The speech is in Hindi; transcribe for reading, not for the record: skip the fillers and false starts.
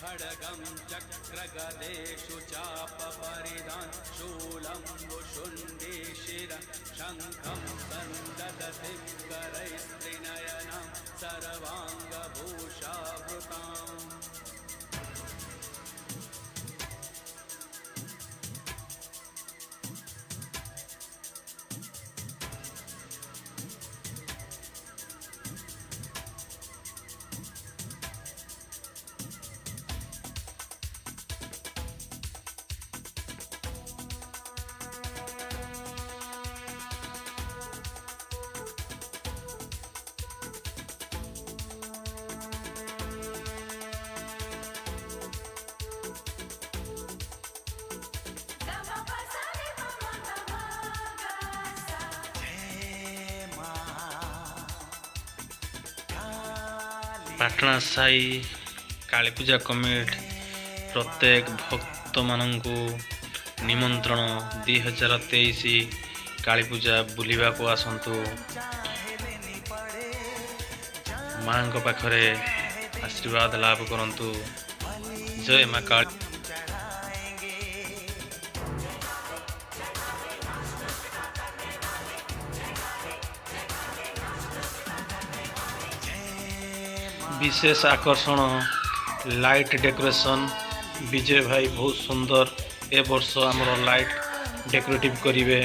खड्गं चक्रगदेषु चापपरिधान् शूलं वुशुण्डे शिरः शङ्खं सन्ददति करैस्त्रिनयनां सर्वाङ्गभूषावृताम्। पाटना साई काली पूजा कमिटी प्रत्येक भक्त मानू निमंत्रण 2023 काली पूजा बुलिबा को आसंतु मां पाखरे आशीर्वाद लाभ करंतु। जय मां काली। विशेष आकर्षण लाइट डेकोरेशन विजय भाई बहुत सुंदर ए वर्ष आमर लाइट डेकोरेटिव करिवे।